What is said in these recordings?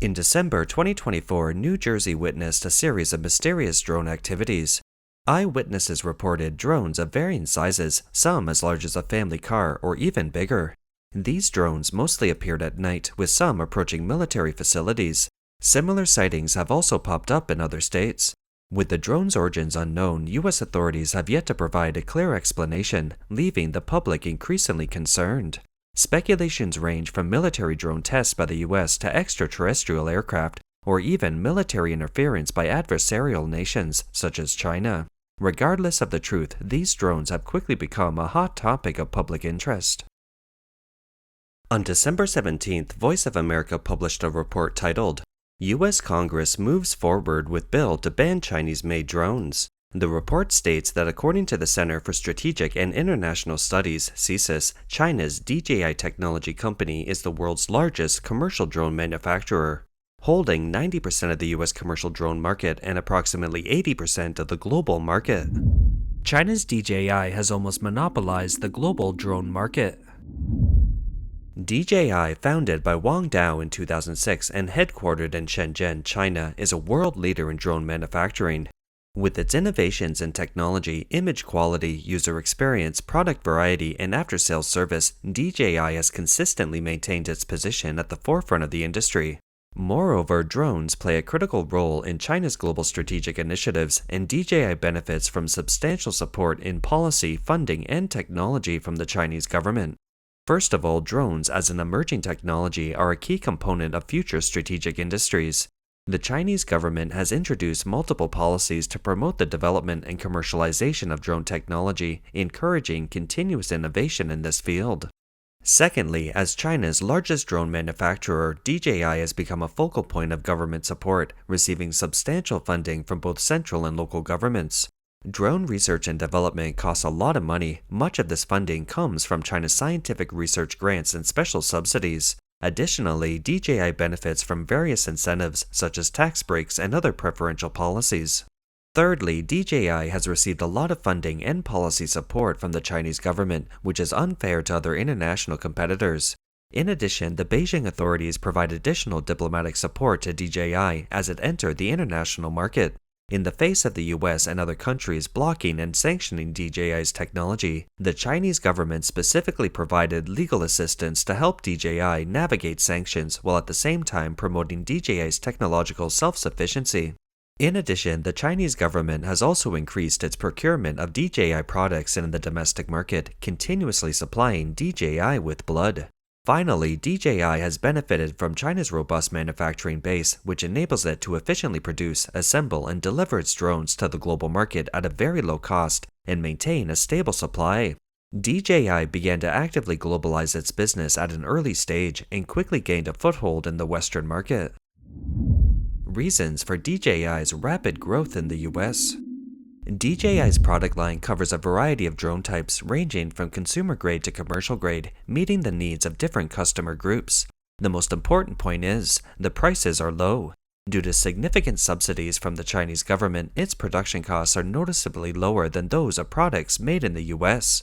In December 2024, New Jersey witnessed a series of mysterious drone activities. Eyewitnesses reported drones of varying sizes, some as large as a family car or even bigger. These drones mostly appeared at night, with some approaching military facilities. Similar sightings have also popped up in other states. With the drone's origins unknown, U.S. authorities have yet to provide a clear explanation, leaving the public increasingly concerned. Speculations range from military drone tests by the U.S. to extraterrestrial aircraft, or even military interference by adversarial nations, such as China. Regardless of the truth, these drones have quickly become a hot topic of public interest. On December 17th, Voice of America published a report titled, U.S. Congress Moves Forward with Bill to Ban Chinese-Made Drones. The report states that according to the Center for Strategic and International Studies, CSIS, China's DJI technology company is the world's largest commercial drone manufacturer, holding 90% of the U.S. commercial drone market and approximately 80% of the global market. China's DJI has almost monopolized the global drone market. DJI, founded by Wang Dao in 2006 and headquartered in Shenzhen, China, is a world leader in drone manufacturing. With its innovations in technology, image quality, user experience, product variety, and after-sales service, DJI has consistently maintained its position at the forefront of the industry. Moreover, drones play a critical role in China's global strategic initiatives, and DJI benefits from substantial support in policy, funding, and technology from the Chinese government. First of all, drones as an emerging technology are a key component of future strategic industries. The Chinese government has introduced multiple policies to promote the development and commercialization of drone technology, encouraging continuous innovation in this field. Secondly, as China's largest drone manufacturer, DJI has become a focal point of government support, receiving substantial funding from both central and local governments. Drone research and development costs a lot of money. Much of this funding comes from China's scientific research grants and special subsidies. Additionally, DJI benefits from various incentives, such as tax breaks and other preferential policies. Thirdly, DJI has received a lot of funding and policy support from the Chinese government, which is unfair to other international competitors. In addition, the Beijing authorities provide additional diplomatic support to DJI as it entered the international market. In the face of the US and other countries blocking and sanctioning DJI's technology, the Chinese government specifically provided legal assistance to help DJI navigate sanctions while at the same time promoting DJI's technological self-sufficiency. In addition, the Chinese government has also increased its procurement of DJI products in the domestic market, continuously supplying DJI with blood. Finally, DJI has benefited from China's robust manufacturing base, which enables it to efficiently produce, assemble, and deliver its drones to the global market at a very low cost and maintain a stable supply. DJI began to actively globalize its business at an early stage and quickly gained a foothold in the Western market. Reasons for DJI's rapid growth in the US. DJI's product line covers a variety of drone types ranging from consumer grade to commercial grade, meeting the needs of different customer groups. The most important point is, the prices are low. Due to significant subsidies from the Chinese government, its production costs are noticeably lower than those of products made in the US.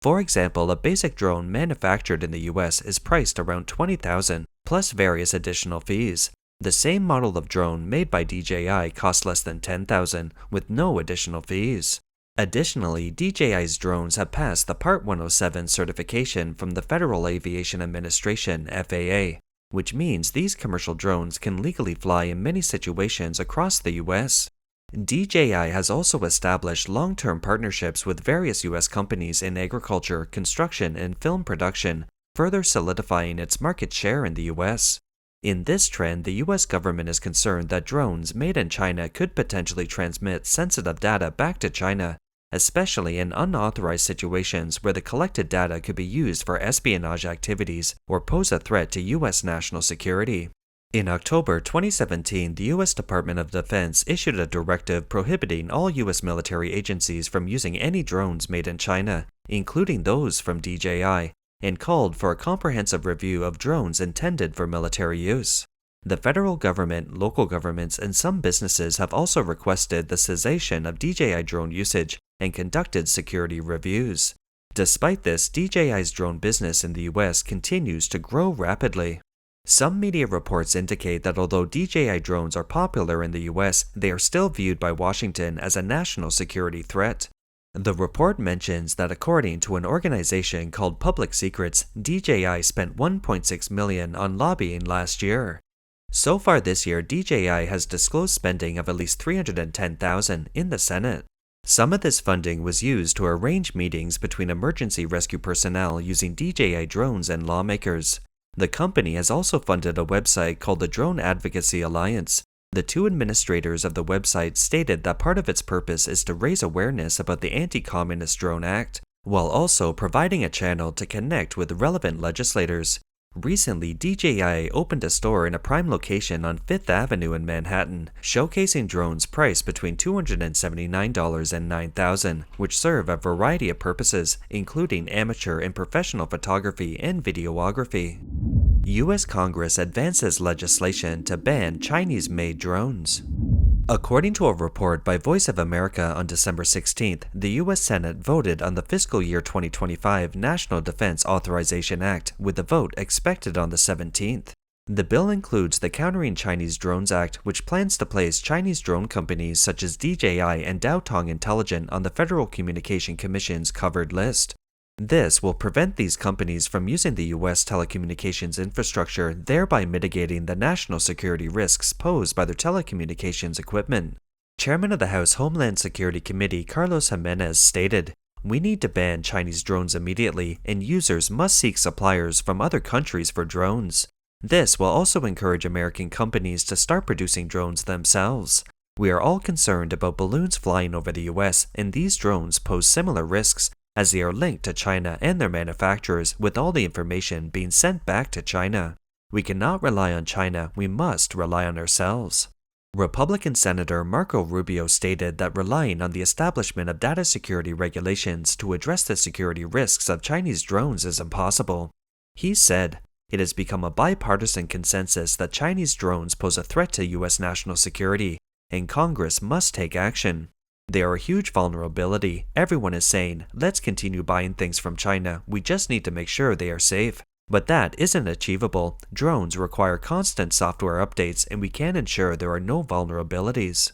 For example, a basic drone manufactured in the US is priced around $20,000, plus various additional fees. The same model of drone made by DJI costs less than $10,000, with no additional fees. Additionally, DJI's drones have passed the Part 107 certification from the Federal Aviation Administration (FAA), which means these commercial drones can legally fly in many situations across the US. DJI has also established long-term partnerships with various US companies in agriculture, construction, and film production, further solidifying its market share in the US. In this trend, the US government is concerned that drones made in China could potentially transmit sensitive data back to China, especially in unauthorized situations where the collected data could be used for espionage activities or pose a threat to US national security. In October 2017, the US Department of Defense issued a directive prohibiting all US military agencies from using any drones made in China, including those from DJI, and called for a comprehensive review of drones intended for military use. The federal government, local governments, and some businesses have also requested the cessation of DJI drone usage and conducted security reviews. Despite this, DJI's drone business in the US continues to grow rapidly. Some media reports indicate that although DJI drones are popular in the US, they are still viewed by Washington as a national security threat. The report mentions that according to an organization called Public Secrets, DJI spent $1.6 million on lobbying last year. So far this year, DJI has disclosed spending of at least $310,000 in the Senate. Some of this funding was used to arrange meetings between emergency rescue personnel using DJI drones and lawmakers. The company has also funded a website called the Drone Advocacy Alliance. The two administrators of the website stated that part of its purpose is to raise awareness about the Anti-Communist Drone Act, while also providing a channel to connect with relevant legislators. Recently, DJI opened a store in a prime location on 5th Avenue in Manhattan, showcasing drones priced between $279 and $9,000, which serve a variety of purposes, including amateur and professional photography and videography. U.S. Congress advances legislation to ban Chinese-made drones. According to a report by Voice of America on December 16th, the U.S. Senate voted on the fiscal year 2025 National Defense Authorization Act, with a vote expected on the 17th. The bill includes the Countering Chinese Drones Act, which plans to place Chinese drone companies such as DJI and Daotong Intelligent on the Federal Communication Commission's covered list. This will prevent these companies from using the U.S. telecommunications infrastructure, thereby mitigating the national security risks posed by their telecommunications equipment. Chairman of the House Homeland Security Committee Carlos Jimenez stated, "We need to ban Chinese drones immediately, and users must seek suppliers from other countries for drones. This will also encourage American companies to start producing drones themselves. We are all concerned about balloons flying over the U.S., and these drones pose similar risks, as they are linked to China and their manufacturers, with all the information being sent back to China. We cannot rely on China, we must rely on ourselves." Republican Senator Marco Rubio stated that relying on the establishment of data security regulations to address the security risks of Chinese drones is impossible. He said, "It has become a bipartisan consensus that Chinese drones pose a threat to U.S. national security, and Congress must take action. They are a huge vulnerability. Everyone is saying, let's continue buying things from China, we just need to make sure they are safe. But that isn't achievable. Drones require constant software updates, and we can't ensure there are no vulnerabilities."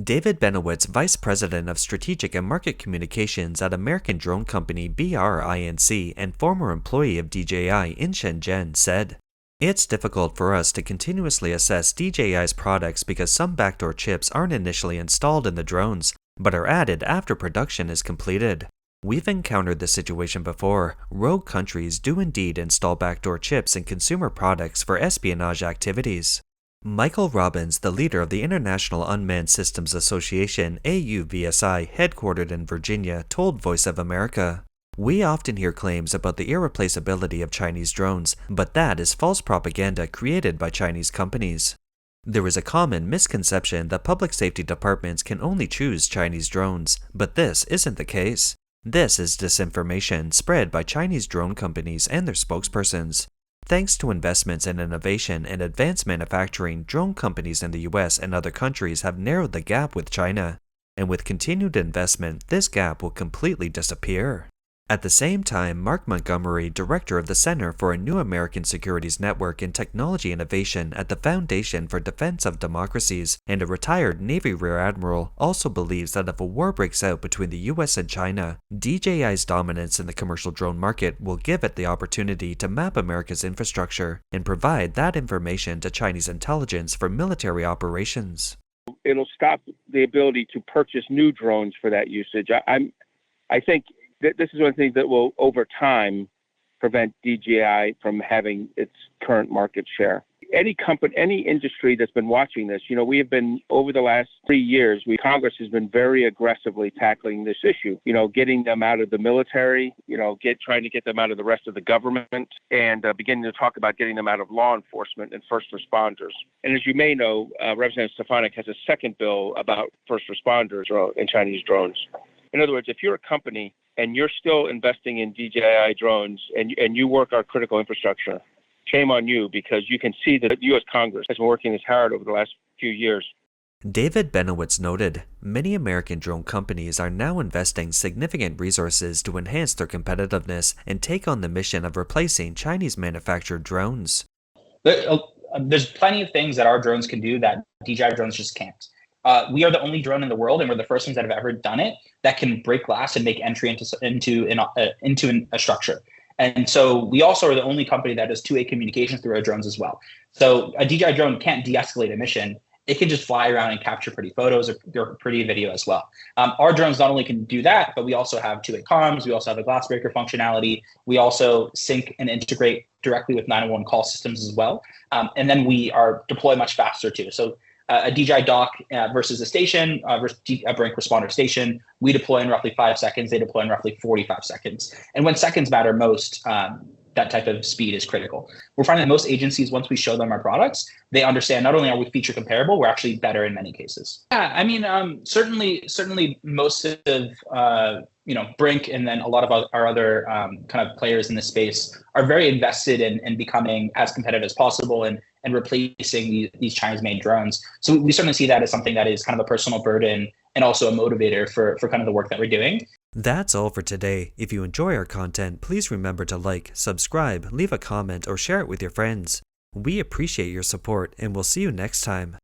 David Benowitz, Vice President of Strategic and Market Communications at American drone company BRINC and former employee of DJI in Shenzhen, said, "It's difficult for us to continuously assess DJI's products because some backdoor chips aren't initially installed in the drones, but are added after production is completed. We've encountered this situation before. Rogue countries do indeed install backdoor chips in consumer products for espionage activities." Michael Robbins, the leader of the International Unmanned Systems Association AUVSI, headquartered in Virginia, told Voice of America, "We often hear claims about the irreplaceability of Chinese drones, but that is false propaganda created by Chinese companies. There is a common misconception that public safety departments can only choose Chinese drones, but this isn't the case. This is disinformation spread by Chinese drone companies and their spokespersons. Thanks to investments in innovation and advanced manufacturing, drone companies in the US and other countries have narrowed the gap with China, and with continued investment, this gap will completely disappear." At the same time, Mark Montgomery, director of the Center for a New American Securities Network and Technology Innovation at the Foundation for Defense of Democracies, and a retired Navy Rear Admiral, also believes that if a war breaks out between the US and China, DJI's dominance in the commercial drone market will give it the opportunity to map America's infrastructure and provide that information to Chinese intelligence for military operations. It'll stop the ability to purchase new drones for that usage. I think this is one thing that will, over time, prevent DJI from having its current market share. Any company, any industry that's been watching this, we have been, over the last 3 years, Congress has been very aggressively tackling this issue, getting them out of the military, trying to get them out of the rest of the government, and beginning to talk about getting them out of law enforcement and first responders. And as you may know, Representative Stefanik has a second bill about first responders and Chinese drones. In other words, if you're a company and you're still investing in DJI drones and you work our critical infrastructure, shame on you, because you can see that the U.S. Congress has been working this hard over the last few years. David Benowitz noted, many American drone companies are now investing significant resources to enhance their competitiveness and take on the mission of replacing Chinese-manufactured drones. There's plenty of things that our drones can do that DJI drones just can't. We are the only drone in the world, and we're the first ones that have ever done it, that can break glass and make entry into a structure. And so we also are the only company that does two-way communications through our drones as well. So a DJI drone can't de-escalate a mission. It can just fly around and capture pretty photos or pretty video as well. Our drones not only can do that, but we also have two-way comms. We also have a glass breaker functionality. We also sync and integrate directly with 911 call systems as well. And then we are deploy much faster too. So a DJI dock versus a station, versus a Brink responder station, we deploy in roughly 5 seconds. They deploy in roughly 45 seconds. And when seconds matter most, that type of speed is critical. We're finding that most agencies, once we show them our products, they understand not only are we feature comparable, we're actually better in many cases. Yeah, I mean, certainly most of Brink and then a lot of our other kind of players in this space are very invested in becoming as competitive as possible and replacing these Chinese-made drones. So we certainly see that as something that is kind of a personal burden and also a motivator for kind of the work that we're doing. That's all for today. If you enjoy our content, please remember to like, subscribe, leave a comment, or share it with your friends. We appreciate your support, and we'll see you next time.